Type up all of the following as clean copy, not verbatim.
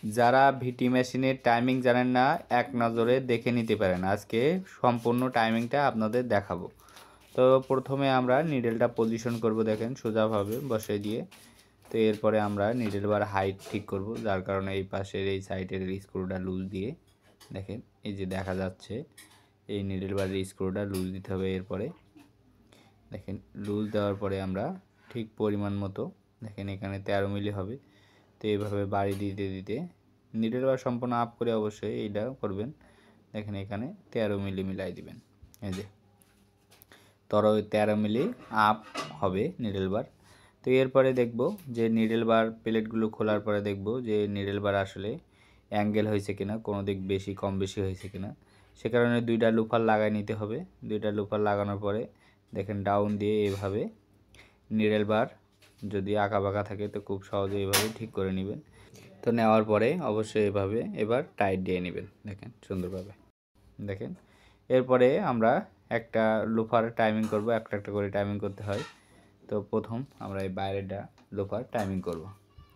যারা ভিটি মেশিনের টাইমিং জানেন না এক নজরে দেখে নিতে পারেন। আজকে সম্পূর্ণ টাইমিংটা আপনাদের দেখাবো। তো প্রথমে আমরা নিডেলটা পজিশন করব, দেখেন সোজাভাবে বসিয়ে দিয়ে। তো এরপরে আমরা নিডেল বার হাইট ঠিক করব, যার কারণে এই পাশের এই সাইডের স্ক্রুটা লুজ দিয়ে, দেখেন এই যে দেখা যাচ্ছে এই নিডেল বারের স্ক্রুটা লুজ দিতে হবে। এরপরে দেখেন লুজ দেওয়ার পরে আমরা ঠিক পরিমাণ মতো, দেখেন এখানে 13 মিলি হবে। তো এইভাবে বাড়ি দিতে দিতে নিডেল বার সম্পূর্ণ আপ করে অবশ্যই এইটা করবেন। দেখেন এখানে 13 মিলি মিলাই দিবেন। এই যে 13 মিলি আপ হবে নিডেল বার। তো এরপরে দেখব যে নিডেল বার প্লেটগুলো খোলার পরে দেখব যে নিডেল বার আসলে অ্যাঙ্গেল হয়েছে কিনা, কোনো দিক বেশি কম বেশি হয়েছে কিনা। সে কারণে দুইটা লুফার লাগাই নিতে হবে। দুইটা লুফার লাগানোর পরে দেখেন ডাউন দিয়ে এভাবে নিডেল বার যদি আঁকা বাঁকা থাকে তো খুব সহজে এভাবে ঠিক করে নেবেন। তো নেওয়ার পরে অবশ্যই এভাবে এবার টাইট দিয়ে নেবেন, দেখেন সুন্দরভাবে। দেখেন এরপরে আমরা একটা লুফার টাইমিং করব, একটা একটা করে টাইমিং করতে হয়। তো প্রথম আমরা এই বাইরেটা লুফার টাইমিং করব।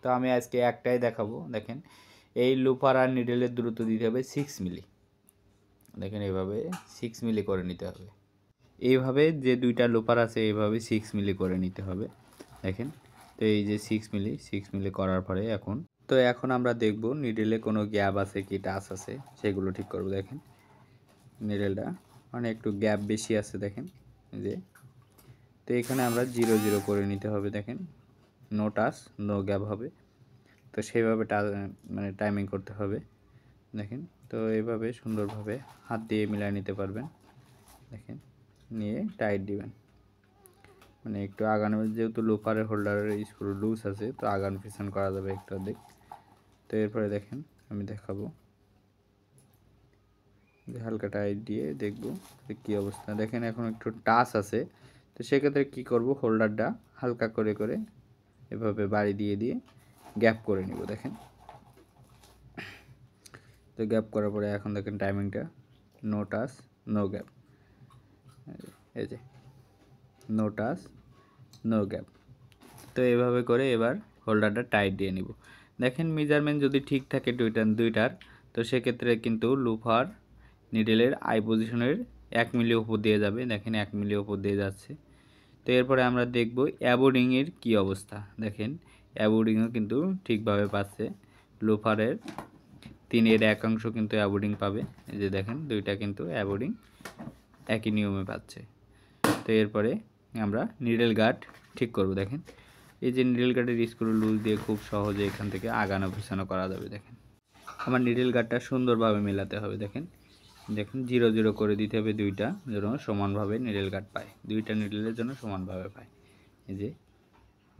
তো আমি আজকে একটাই দেখাবো। দেখেন এই লুফার আর নিডেলের দূরত্ব দিতে হবে 6 মিলি। দেখেন এইভাবে 6 মিলি করে নিতে হবে। এইভাবে যে দুইটা লুফার আছে এইভাবে 6 মিলি করে নিতে হবে। দেখেন তো এই যে 6 মিলি করার পরে এখন আমরা দেখব নিডেলে কোনো গ্যাপ আছে কি টাচ আছে সেগুলো ঠিক করব। দেখেন নিডেলটা মানে একটু গ্যাপ বেশি আছে, দেখেন যে। তো এখানে আমরা 0 0 করে নিতে হবে। দেখেন নো টাচ নো গ্যাপ হবে। তো সেইভাবে মানে টাইমিং করতে হবে। দেখেন তো এইভাবে সুন্দরভাবে হাত দিয়ে মিলিয়ে নিতে পারবেন। দেখেন নিয়ে টাইট দিবেন, মানে একটু আগানো, যেহেতু লোফারের হোল্ডারের স্ক্রু লুজ আছে তো আগান পিছন করা যাবে একটু অধিক। তো এরপরে দেখেন আমি দেখাবো যে হালকা টাইট দিয়ে দেখব যে কী অবস্থা। দেখেন এখন একটু টাচ আছে, তো সেক্ষেত্রে কী করব, হোল্ডারটা হালকা করে করে এভাবে বাড়ি দিয়ে দিয়ে গ্যাপ করে নিব। দেখেন তো গ্যাপ করার পরে এখন দেখেন টাইমিংটা নো টাচ নো গ্যাপ, এই যে নো টাচ নো গ্যাপ। তো এভাবে করে এবার হোল্ডারটা টাইট দিয়ে নিব। দেখেন মেজারমেন্ট যদি ঠিক থাকে দুইটার তো সেক্ষেত্রে কিন্তু লুফার নিডেলের আই পজিশনের 1 মিলি উপর দিয়ে যাবে। দেখেন 1 মিলি উপর দিয়ে যাচ্ছে। তো এরপরে আমরা দেখব অ্যাবোর্ডিংয়ের কী অবস্থা। দেখেন অ্যাবোর্ডিংও কিন্তু ঠিকভাবে পাচ্ছে। লুফারের 3/1 কিন্তু অ্যাবোর্ডিং পাবে। এই যে দেখেন দুইটা কিন্তু অ্যাবোর্ডিং একই নিয়মে পাচ্ছে। তো এরপরে আমরা নিডেল গার্ড ঠিক করব। দেখেন এই যে নিডেল গার্ডের স্ক্রু লুজ দিয়ে খুব সহজে এখান থেকে আগানো পিছানো করা যাবে। দেখেন আমার নিডেল গার্ডটা সুন্দরভাবে মেলাতে হবে। দেখেন 0 0 করে দিতে হবে, দুইটা যেন সমানভাবে নিডেল গার্ড পায়, দুইটা নিডেলের জন্য সমানভাবে পায়। এই যে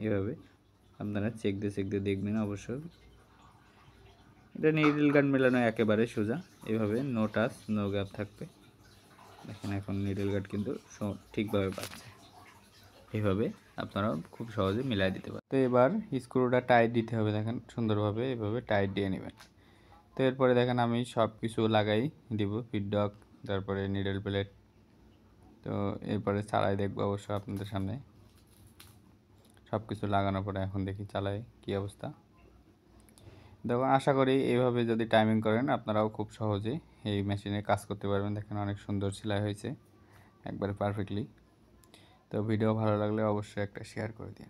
এভাবে আপনারা চেক দিয়ে দেখবেন অবশ্যই। এটা নিডেল গার্ড মেলানো একেবারে সোজা, এভাবে নো টাচ নো গ্যাপ থাকবে। দেখেন এখন নিডেল গার্ড কিন্তু ঠিকভাবে পাচ্ছে। এইভাবে আপনারা খুব সহজে মিলাই দিতে পারেন। তো এবার স্ক্রুটা টাইট দিতে হবে। দেখেন সুন্দরভাবে এভাবে টাইট দিয়ে নেবেন। তো এরপরে দেখেন আমি সব কিছু লাগাই দিব, ফিডডক তারপরে নিডেল প্লেট। তো এরপরে চালাই দেখবো অবশ্য আপনাদের সামনে সব কিছু লাগানোর পরে। এখন দেখি চালাই কী অবস্থা। দেখুন আশা করি এইভাবে যদি টাইমিং করেন আপনারাও খুব সহজে এই মেশিনে কাজ করতে পারবেন। দেখেন অনেক সুন্দর সেলাই হয়েছে একবারে পারফেক্টলি। তো ভিডিও ভালো লাগলে অবশ্যই একটা শেয়ার করে দিন।